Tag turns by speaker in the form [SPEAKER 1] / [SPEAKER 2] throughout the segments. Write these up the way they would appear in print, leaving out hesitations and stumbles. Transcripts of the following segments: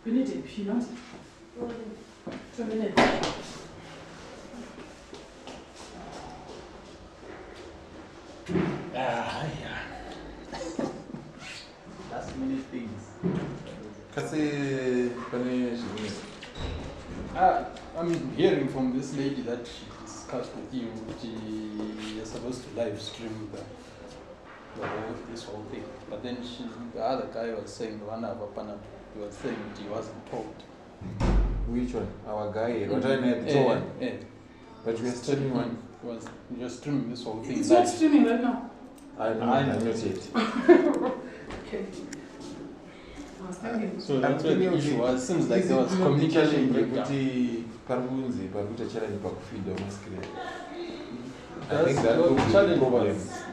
[SPEAKER 1] We need a peanut. 2 minutes.
[SPEAKER 2] Yeah. Last minute things. I'm hearing from this lady that she discussed with you. You're supposed to live stream this whole thing. But then the other guy was saying, the one of our panel, he was saying he wasn't told.
[SPEAKER 3] Which one? Our guy. What I meant, the one. But we are streaming one.
[SPEAKER 2] You're streaming this whole thing.
[SPEAKER 1] It's not streaming right now.
[SPEAKER 3] I know it.
[SPEAKER 1] Okay.
[SPEAKER 2] So that's what the issue was. Seems like there was communication breakdown. I think that was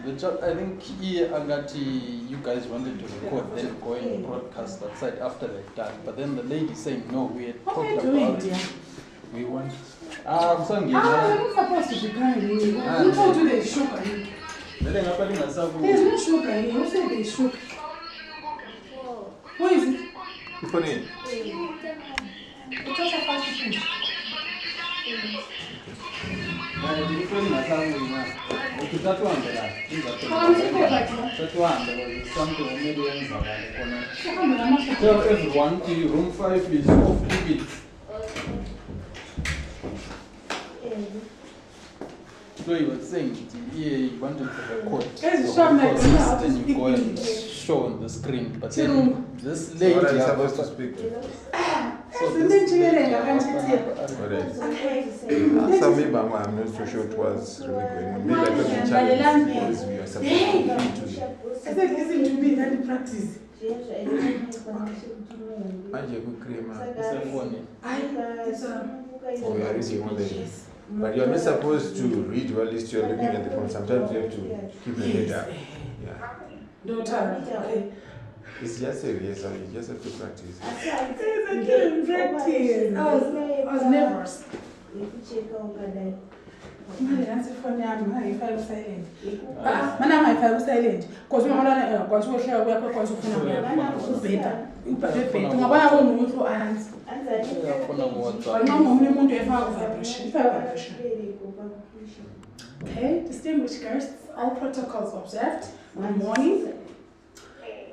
[SPEAKER 2] the challenge. I think you guys wanted to record, then go and broadcast that side after they're done. But then the lady saying no, we had talked about it. We want. I'm
[SPEAKER 1] supposed to be kind. Who told you there's sugar? There's no sugar here. Who said there's sugar? Where is it?
[SPEAKER 3] It's funny.
[SPEAKER 1] It's also fast food.
[SPEAKER 2] Tell everyone to room 5 is off limits. So he was saying he wanted to record then you go and show on the screen. But then this lady
[SPEAKER 3] what are you supposed to speak to?
[SPEAKER 2] So maybe
[SPEAKER 3] I'm not so sure it was really going on. Maybe I got the challenge because we are supposed to be
[SPEAKER 1] I said listen to me, then practice.
[SPEAKER 3] Oh, we are reading all the. But you're not supposed to read while you're looking at the phone. Sometimes you have to keep your head up. Yeah.
[SPEAKER 1] Don't okay.
[SPEAKER 3] It's just a rehearsal, you just have to practice.
[SPEAKER 1] I didn't practice. I was nervous. My answer for me, I'm silent. My file was silent. Because we are going to share work because of better. Okay, distinguished guests, all protocols observed. Good morning.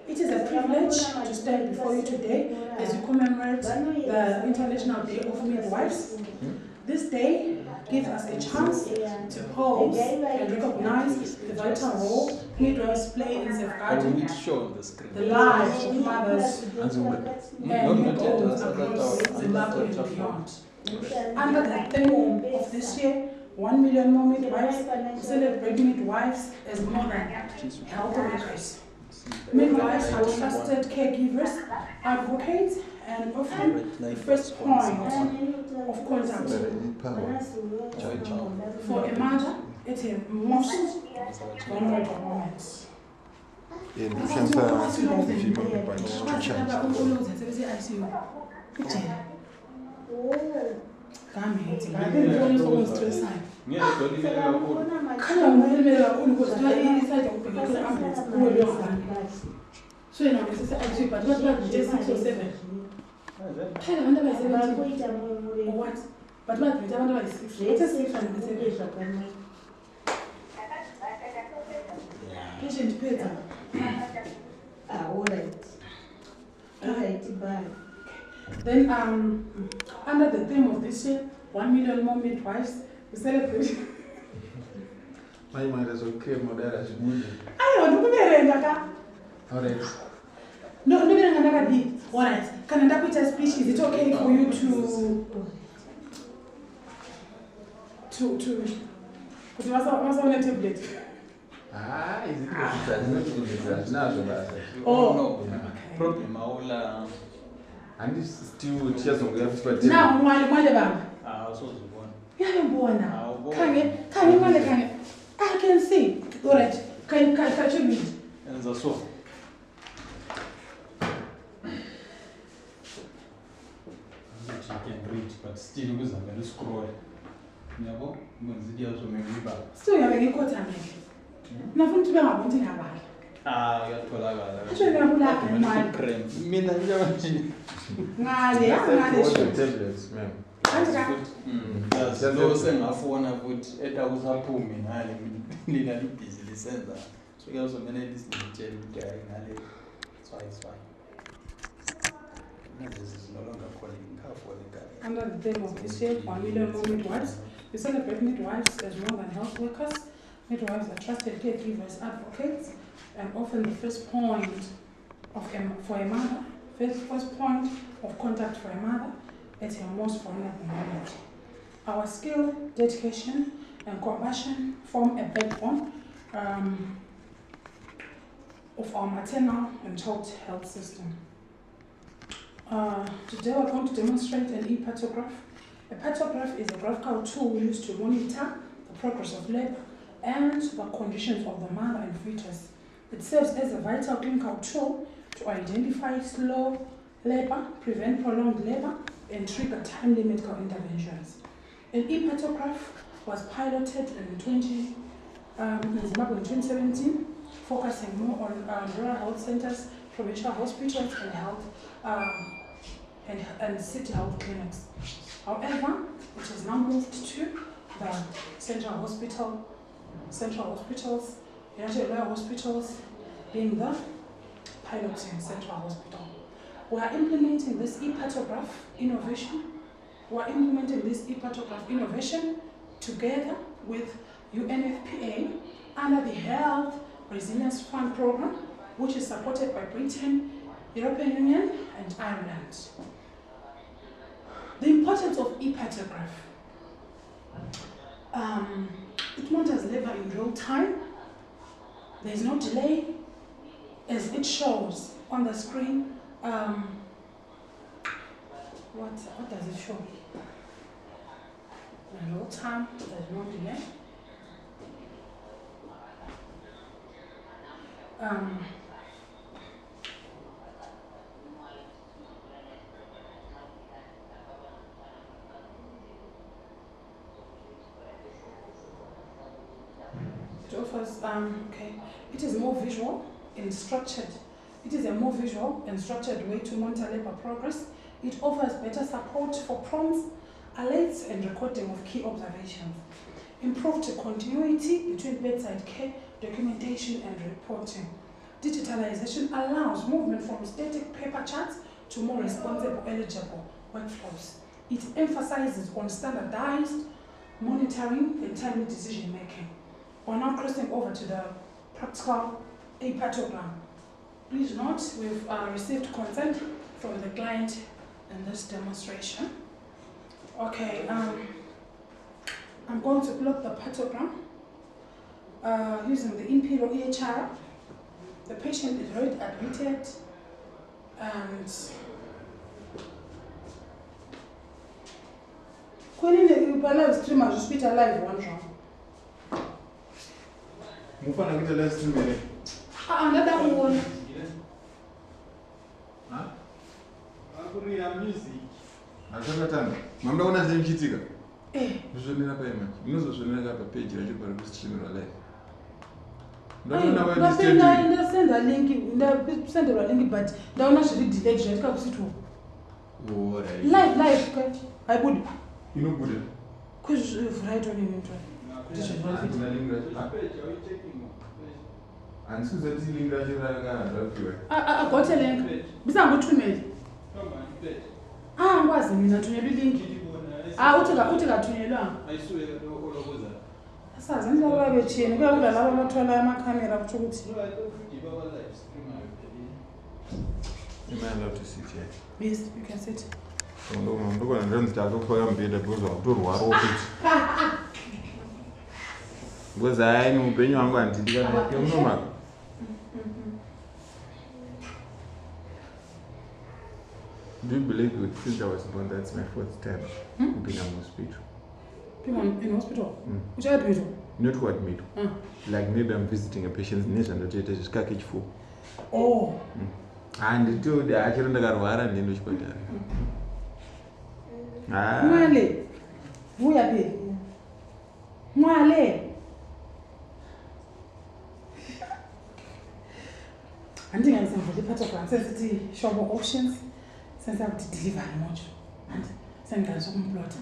[SPEAKER 1] It is a privilege to stand before you today as you commemorate the International Day of Midwives. This day gives us a chance to pause and recognize the vital role midwives play in safeguarding the lives of mothers and newborns across Zimbabwe and beyond. Under the theme of this year, 1 million more midwives, we celebrate midwives as more than health workers. Midwives are trusted caregivers, advocates, and often the first point of contact for a mother at her most vulnerable moments. So you know, this is actually, but what just 6 or 7? What? But what? We don't know 6. It's a 6 and 7. Patient Peter. Then, under the theme of this year, 1 million more midwives, we celebrate.
[SPEAKER 3] My mind is okay, Modera.
[SPEAKER 1] I want to be
[SPEAKER 3] Alright.
[SPEAKER 1] No, alright. Can I put a speech? Is it okay for you to put on a tablet?
[SPEAKER 3] Is it
[SPEAKER 2] no. Problem all
[SPEAKER 3] and this still tears of the
[SPEAKER 1] now, one. I can see. Alright. Can you read?
[SPEAKER 2] And that's all. You can read, but still because I'm going to scroll.
[SPEAKER 1] Still, you have a good time. Nothing to be about.
[SPEAKER 3] tablets, ma'am.
[SPEAKER 2] Sengafona ukuthi etakusaphumi ngale mina libhizi lisenza so kuyazomela lisinitshela ukuthi hayi ngale it's fine.
[SPEAKER 1] Under the theme of this year, 1 million more midwives, we celebrate midwives as more than health workers. Midwives are trusted caregivers, advocates, and often the first point first point of contact for a mother at her most vulnerable moment. Our skill, dedication, and compassion form a backbone of our maternal and child health system. Today we're going to demonstrate an e-patograph. A patograph is a graphical tool used to monitor the progress of labor and the conditions of the mother and fetus. It serves as a vital clinical tool to identify slow labor, prevent prolonged labor, and trigger timely medical interventions. An e-patograph was piloted in Zimbabwe in 2017, focusing more on rural health centers, provincial hospitals, and health and city health clinics. However, it has now moved to the central hospitals, United Rural Hospitals being the piloting central hospital. We are implementing this e-patograph innovation. Together with UNFPA under the Health Resilience Fund program, which is supported by Britain, European Union, and Ireland. The importance of e-patograph. It monitors labor in real time. There is no delay, as it shows on the screen. What does it show? In real time, there's no delay. It offers, it is more visual and structured. It is a more visual and structured way to monitor labor progress. It offers better support for prompts, alerts, and recording of key observations. Improved continuity between bedside care, documentation, and reporting. Digitalization allows movement from static paper charts to more responsible, eligible workflows. It emphasizes on standardized monitoring and timely decision making. We're now crossing over to the practical e-patograph. Please note we've received consent from the client in this demonstration. Okay, I'm going to plot the patogram using the Imperial EHR. The patient is already admitted and when live stream as hospital live one round.
[SPEAKER 3] Mufana kita live stream ini.
[SPEAKER 1] Another one.
[SPEAKER 3] Huh? Asana mamda una zemchitika. Uzonena pa image. Unozozonena ka page yacho para stream live.
[SPEAKER 1] Send a link, but don't actually delete it. Live, I would.
[SPEAKER 3] You know good.
[SPEAKER 1] Because right on in
[SPEAKER 3] And so that is link that you are
[SPEAKER 1] I got a link. Besides, to me. Was in a link. I would have to you long. I swear, I'm not a chain. We have a camera to
[SPEAKER 3] you may love to sit here.
[SPEAKER 1] Yes, you can sit.
[SPEAKER 3] I'm going to run the dog for them, be the booze of good war. Because I know when you are going to do that. Do you believe it since I was born? That's my first time being in hospital.
[SPEAKER 1] In hospital? Which hospital?
[SPEAKER 3] Not who admit. Like maybe I'm visiting a patient's niece and the is package full.
[SPEAKER 1] Oh.
[SPEAKER 3] And the actually the Garwara and the English Pater.
[SPEAKER 1] Male. Who are they? Male. andingayisemvula ipatograph sensithi shobo options senza ukuthi deliver mojo and sengiqalisa ukumplota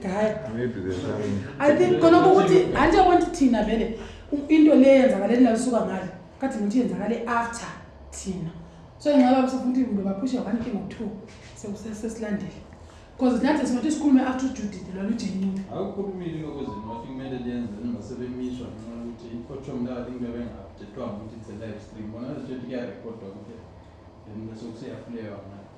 [SPEAKER 1] guy
[SPEAKER 3] Maybe there's something.
[SPEAKER 1] I think khona ukuthi anje want thina vele into le yenzakale lisuka ngale kade ngithi yenzakale after thina so ingaba usufuna ukuthi baphusha kanti ngo2 sesilandile because nathi simathi sikhulume after Judith lo uJenny
[SPEAKER 2] awukhulumile lokho nothi kumele liyenze lingasebemiswa noma ukuthi i-photom la ingebe ngaphetwa ukuthi it's a live stream bona nje kuya record ukuthi then bese kusiyaplaya ngani.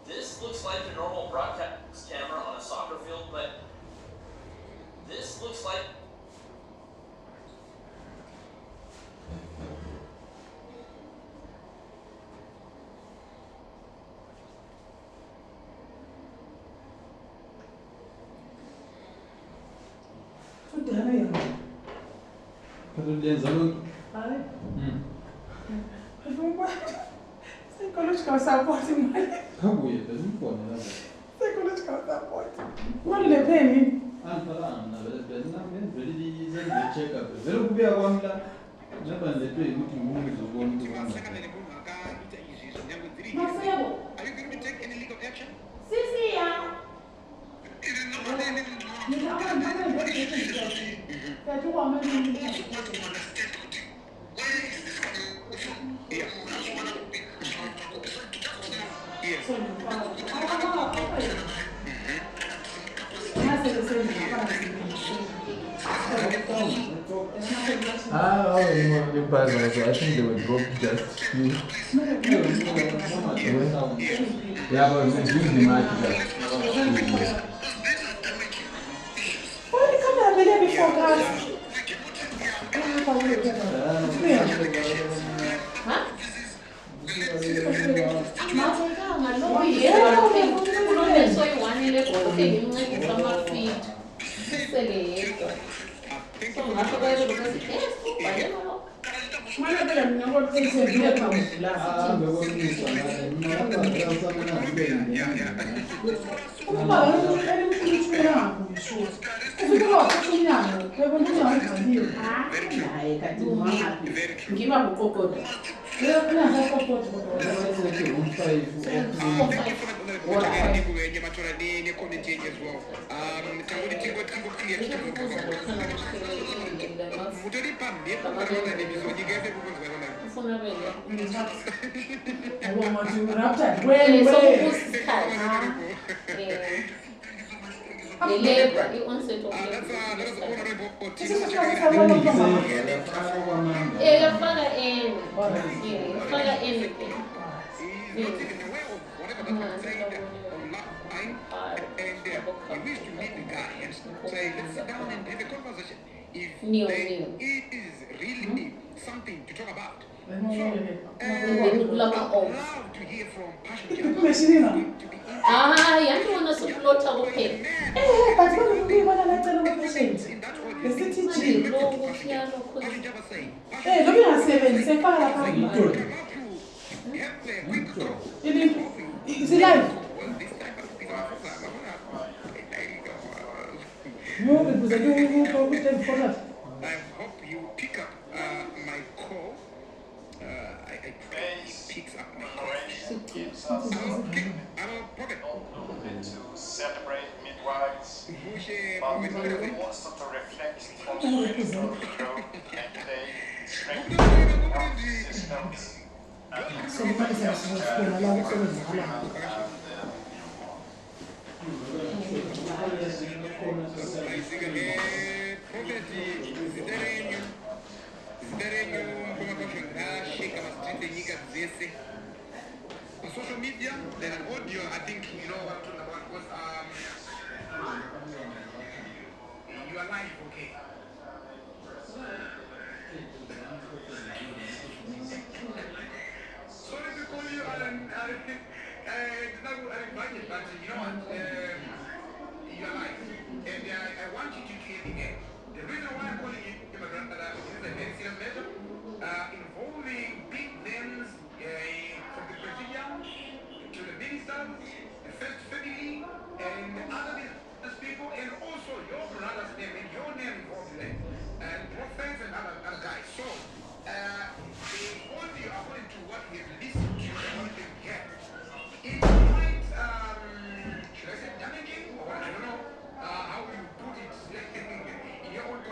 [SPEAKER 4] This looks like a normal broadcast camera on a soccer field, but this looks like
[SPEAKER 2] Pero liyenza lokho.
[SPEAKER 1] hayi psychological support imali
[SPEAKER 2] Kabuye bezimkhona la.
[SPEAKER 1] psychological support what le peni
[SPEAKER 2] Angiphakanga bezena vele izenze check up. Vele kubuya kwami la njeba letwe ukuthi ngumuzi ubona ukuthi
[SPEAKER 1] Masebo
[SPEAKER 5] Are you going to take any legal action?
[SPEAKER 1] sisi ya
[SPEAKER 3] You pass on, so I think they would drop just you. Yeah, but we do the match.
[SPEAKER 5] Something to talk about.
[SPEAKER 6] Yandiona sokulotha kuphela.
[SPEAKER 1] But what do you want to tell the patient? The city
[SPEAKER 6] Lo kuphiyano khona.
[SPEAKER 1] lo bingasebenzi sefaka lapha ngidolo. Is it live? No, because I don't know what time for that.
[SPEAKER 5] I hope you pick up my call. I pray he picks up my call. Okay, I'm
[SPEAKER 7] to celebrate midwives.
[SPEAKER 5] okay.
[SPEAKER 7] But we also to reflect on the wisdom of the show and today strengthen health systems and
[SPEAKER 1] So the money is supposed to be allowed to be
[SPEAKER 5] On social media, then an audio, I think you know what I'm talking about, was you are live, okay? Sorry to call you uninvited, but you know what, you are live, and I want you to hear the end. The reason why I'm calling you, my brother, is a very serious matter involving big names from the Presidium to the ministers, the First Family, and other business people, and also your brother's name.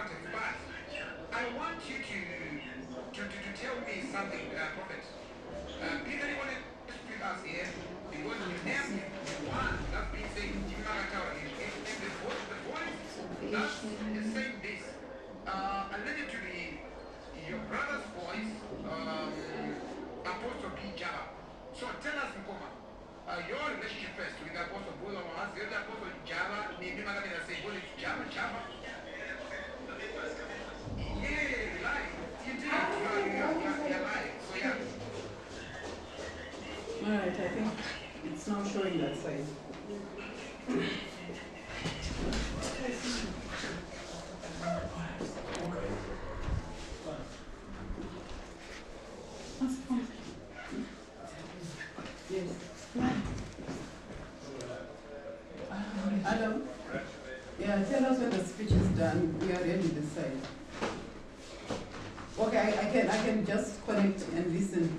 [SPEAKER 5] context, but I want you to tell me something, Prophet. Please, anyone with us here, because you named one that's been saying Jimagatao in the voice that's saying this. Alleged to be your brother's voice, Apostle B. Java. So tell us, Nkoma, your relationship first with the Apostle Buddha was the Apostle Java, maybe Magana say, well, it's Java. Yeah, live. You did. You're live. So yeah.
[SPEAKER 1] Alright, I think it's now showing that side. Yes. Hello? Yeah, tell us when the speech is done. We are ready this side. Okay, I can just connect and listen.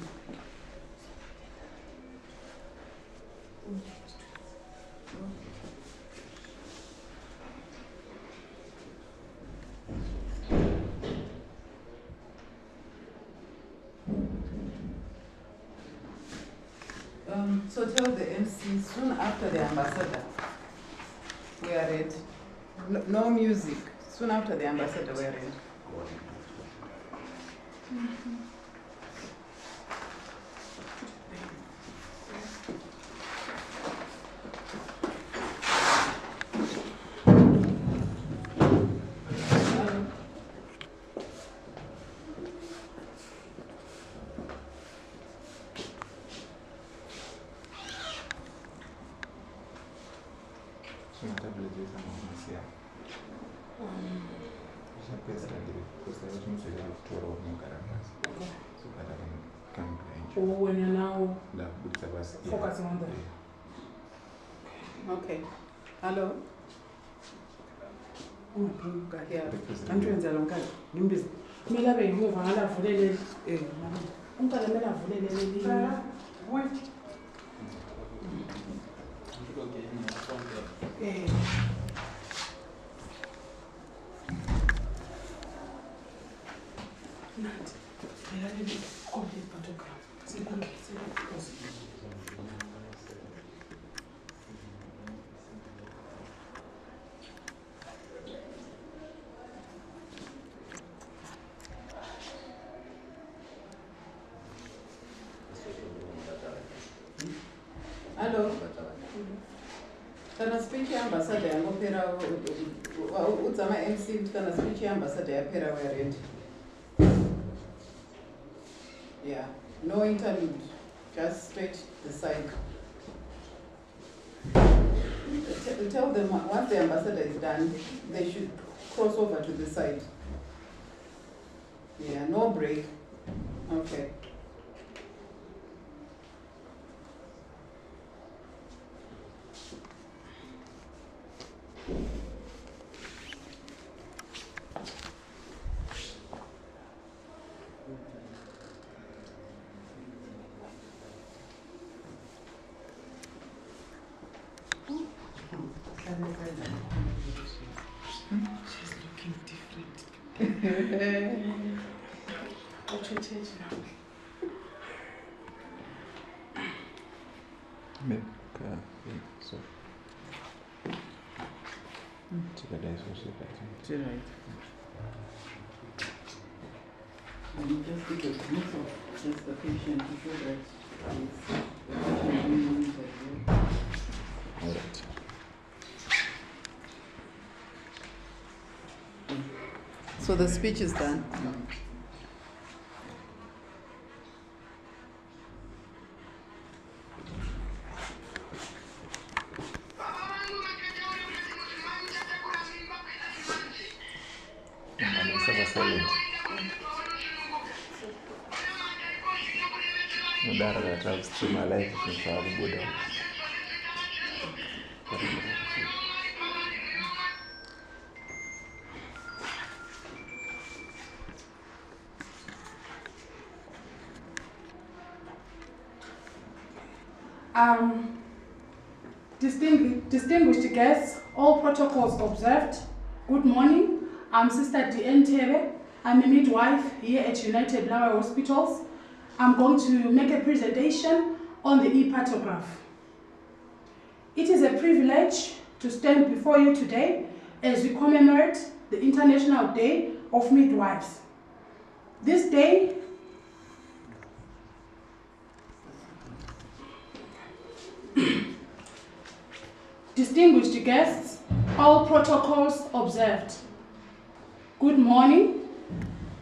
[SPEAKER 1] So tell the MC soon after the ambassador we are ready. No music. Soon after the ambassador we are ready. When you're now focusing on that. Okay. Hello? I'm trying to look at you. Mela be move ngala vulele umntana mela vulele wait Nat mela be complete photograph Hello. Kana speech ambassador ngopera utsama MC kana speech ambassador yapera we ready. Yeah, no interlude. Just straight the side. Tell them once the ambassador is done, they should cross over to the side. Yeah, no break. Okay. She's looking different. What you change now?
[SPEAKER 3] So.
[SPEAKER 1] Right. And you just take a glimpse of just the patient to show that the patient being monitored.
[SPEAKER 3] All right.
[SPEAKER 1] So the speech is done.
[SPEAKER 3] Mudara that I've streamed my life since I was good.
[SPEAKER 1] Distinguished guests, all protocols observed. Good morning. I'm Sister Ntebe. I'm a midwife here at United Lower Hospitals. I'm going to make a presentation on the e-patograph. It is a privilege to stand before you today as we commemorate the International Day of Midwives. This day distinguished guests, all protocols observed. Good morning.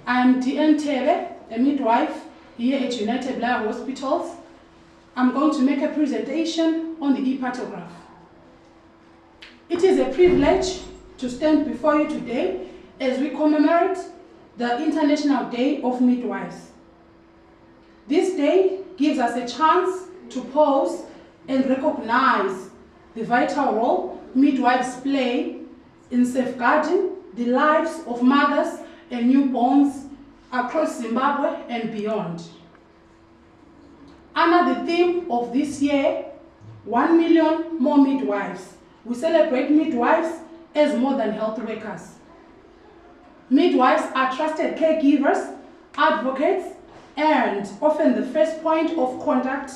[SPEAKER 1] I'm Ntebe, a midwife here at United Lower Hospitals. I'm going to make a presentation on the e-patograph. It is a privilege to stand before you today as we commemorate the International Day of Midwives. This day gives us a chance to pause and recognize the vital role midwives play in safeguarding the lives of mothers and newborns across Zimbabwe and beyond. Under the theme of this year, 1 million more midwives, we celebrate midwives as more than health workers. Midwives are trusted caregivers, advocates, and often the first point of contact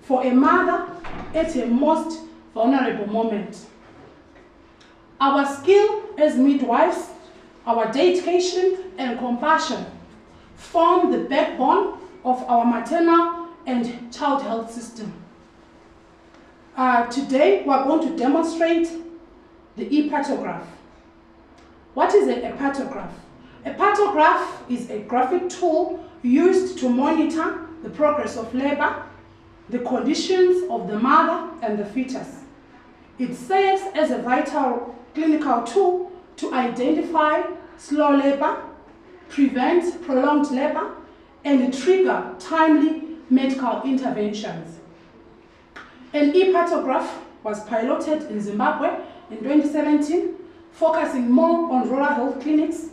[SPEAKER 1] for a mother at a most vulnerable moment. Our skill as midwives, our dedication and compassion form the backbone of our maternal and child health system. Today, we are going to demonstrate the e-patograph. What is a patograph? A patograph is a graphic tool used to monitor the progress of labor, the conditions of the mother and the fetus. It serves as a vital clinical tool to identify slow labor, prevent prolonged labor, and trigger timely medical interventions. An e-patograph was piloted in Zimbabwe in 2017, focusing more on rural health clinics,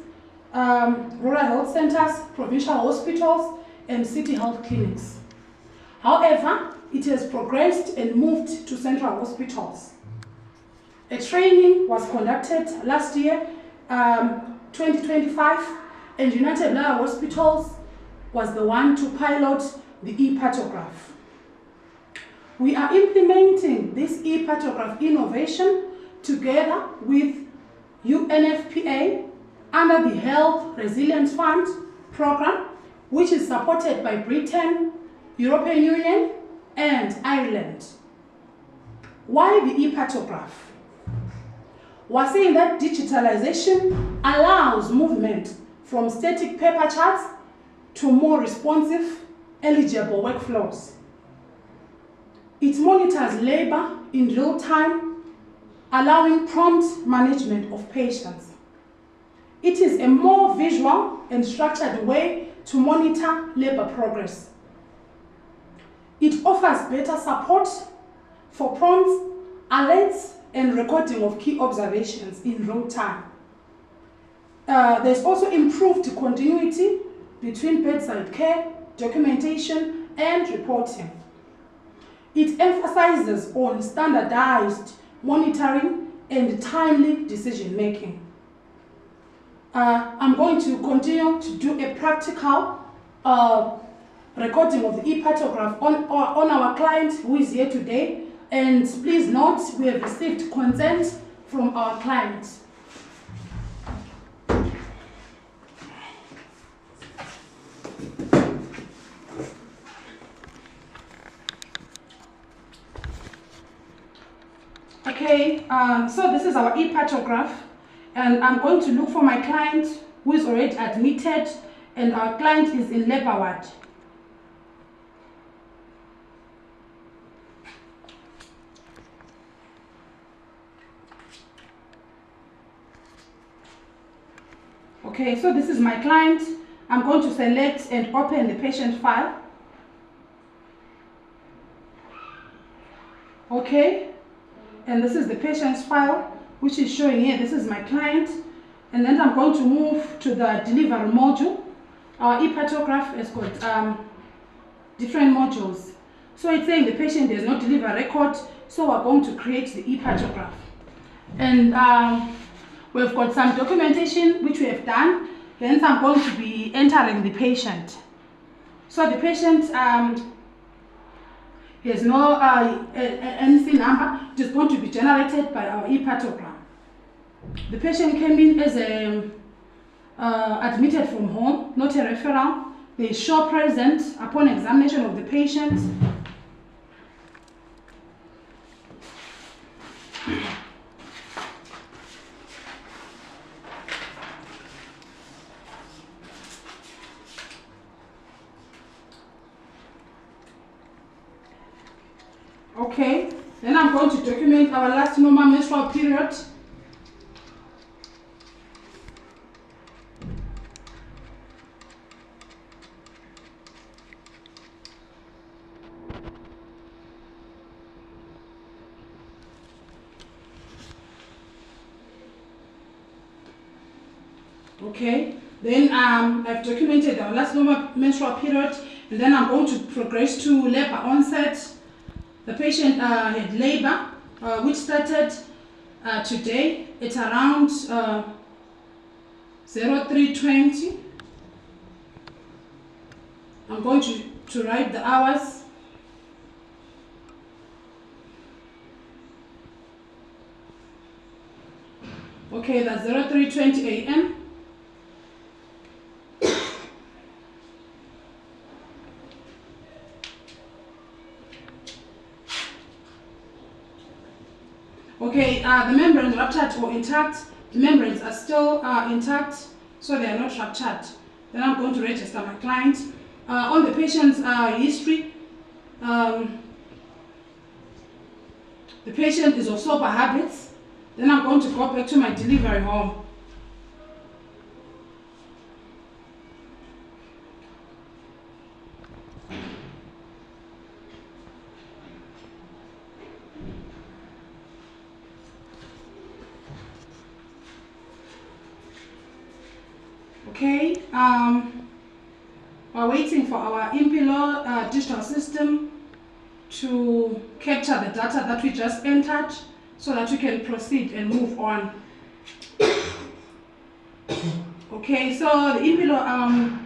[SPEAKER 1] rural health centers, provincial hospitals, and city health clinics. However, it has progressed and moved to central hospitals. A training was conducted last year, 2025, and United Lower Hospitals was the one to pilot the e-patograph. We are implementing this e-patograph innovation together with UNFPA under the Health Resilience Fund program, which is supported by Britain, European Union, and Ireland. Why the e-patograph? We're saying that digitalization allows movement from static paper charts to more responsive, eligible workflows. It monitors labor in real time, allowing prompt management of patients. It is a more visual and structured way to monitor labor progress. It offers better support for prompts, alerts, and recording of key observations in real time. There's also improved continuity between bedside care, documentation, and reporting. It emphasizes on standardized monitoring and timely decision-making. I'm going to continue to do a practical recording of the e-patograph on our client who is here today. And please note, we have received consent from our client. Okay, so this is our e-patograph, and I'm going to look for my client who is already admitted, and our client is in labor ward. Okay, so this is my client. I'm going to select and open the patient file. Okay, and this is the patient's file, which is showing here. This is my client. And then I'm going to move to the delivery module. Our e-patograph has got different modules. So it's saying the patient does not deliver a record, so we're going to create the e-patograph. And We've got some documentation which we have done. Hence, I'm going to be entering the patient. So the patient has no NC number. It is going to be generated by our e-patogram. The patient came in as admitted from home, not a referral. They show present upon examination of the patient. Okay, then I'm going to document our last normal menstrual period. Okay, then I've documented our last normal menstrual period, and then I'm going to progress to labor onset. The patient had labor, which started today at around 03:20. I'm going to write the hours. Okay, that's 03:20 a.m. Okay, the membranes ruptured or intact. The membranes are still intact, so they are not ruptured. Then I'm going to register my client. On the patient's history, the patient is of sober habits. Then I'm going to go back to my delivery home. Okay, we're waiting for our Impilo digital system to capture the data that we just entered so that we can proceed and move on. Okay, so the Impilo,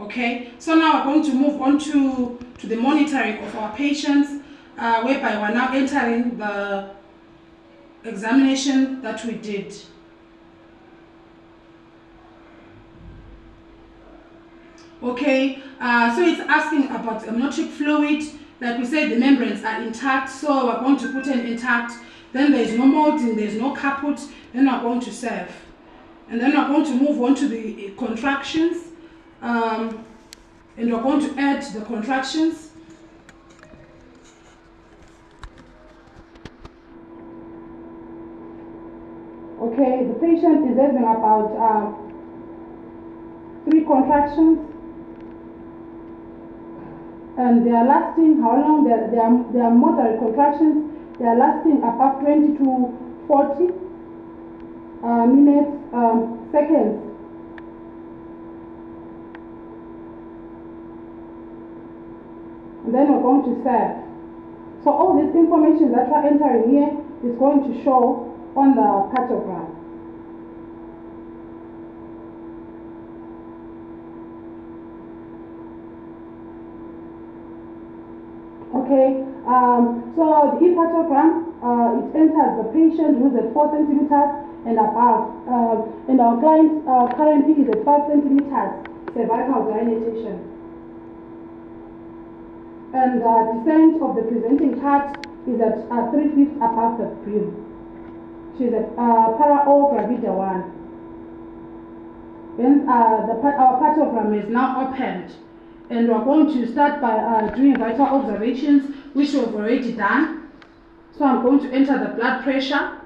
[SPEAKER 1] okay, so now we're going to move on to the monitoring of our patients, whereby we're now entering the examination that we did. Okay, so it's asking about amniotic fluid. Like we said, the membranes are intact, so we're going to put an intact. Then there's no molding, there's no caput. Then we're going to serve. And then we're going to move on to the contractions. And we're going to add the contractions. Okay, the patient is having about 3 contractions. And they are lasting, how long? They are moderate contractions. They are lasting above 20 to 40 minutes, seconds. And then we're going to serve. So all this information that we're entering here is going to show on the patogram. Okay, so the e-patogram, it enters the patient who's at 4 centimeters and above, and our client currently is at 5 centimeters cervical dilatation. And descent of the presenting part is at 3/5 above the brim. She's at para-O gravida 1. Then our patogram is now opened. And we're going to start by doing vital observations, which we've already done. So I'm going to enter the blood pressure,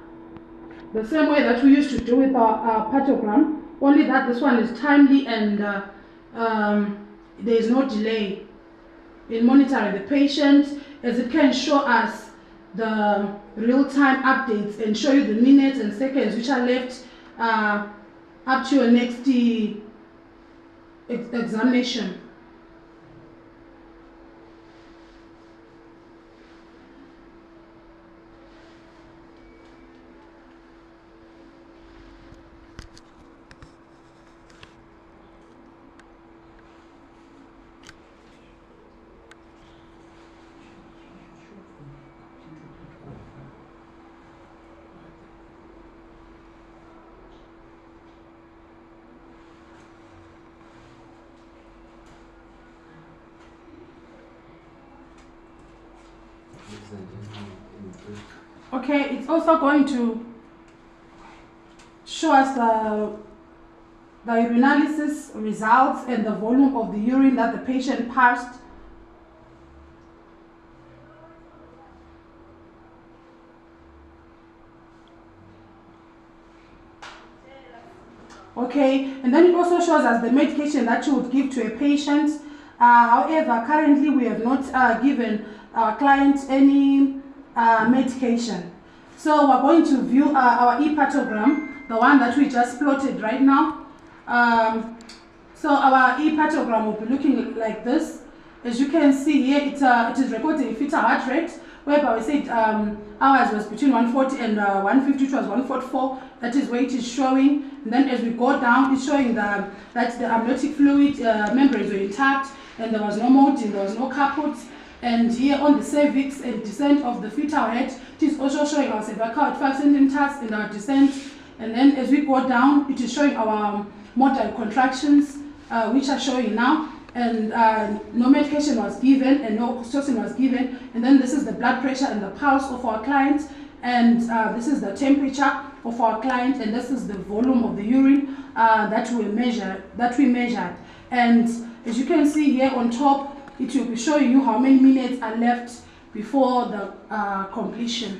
[SPEAKER 1] the same way that we used to do with our patogram, only that this one is timely and there is no delay in monitoring the patient, as it can show us the real-time updates and show you the minutes and seconds which are left up to your next examination. Okay, it's also going to show us the urinalysis results and the volume of the urine that the patient passed. Okay, and then it also shows us the medication that you would give to a patient. However, currently we have not given our client any medication. So we're going to view our e-patogram, the one that we just plotted right now. So our e-patogram will be looking like this. As you can see here, it is recording fetal heart rate, whereby we said ours was between 140 and 150, which was 144. That is where it is showing. And then as we go down, it's showing that the amniotic fluid membranes were intact, and there was no molding, there was no caput. And here on the cervix and descent of the fetal head, it is also showing our cervical at 5 centimeters and our descent. And then as we go down, it is showing our motile contractions, which are showing now. And no medication was given and no oxytocin was given. And then this is the blood pressure and the pulse of our client. And this is the temperature of our client. And this is the volume of the urine that we measured. And as you can see here on top, it will be showing you how many minutes are left before the completion.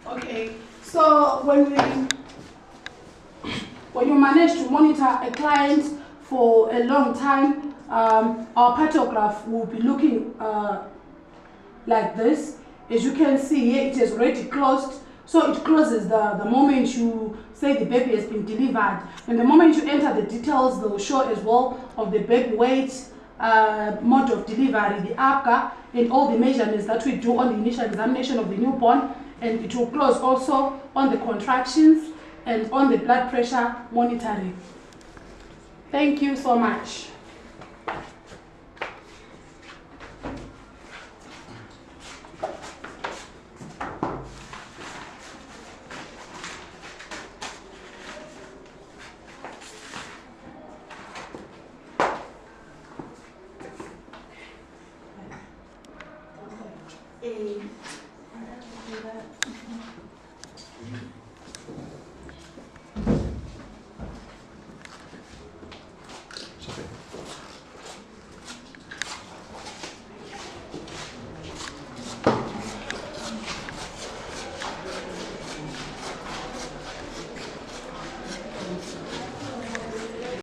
[SPEAKER 1] Okay, so when you manage to monitor a client for a long time, our patograph will be looking like this. As you can see here, it is already closed. So it closes the moment you say the baby has been delivered. And the moment you enter the details, they will show as well of the baby weight, mode of delivery, the APGA, and all the measurements that we do on the initial examination of the newborn. And it will close also on the contractions and on the blood pressure monitoring. Thank you so much.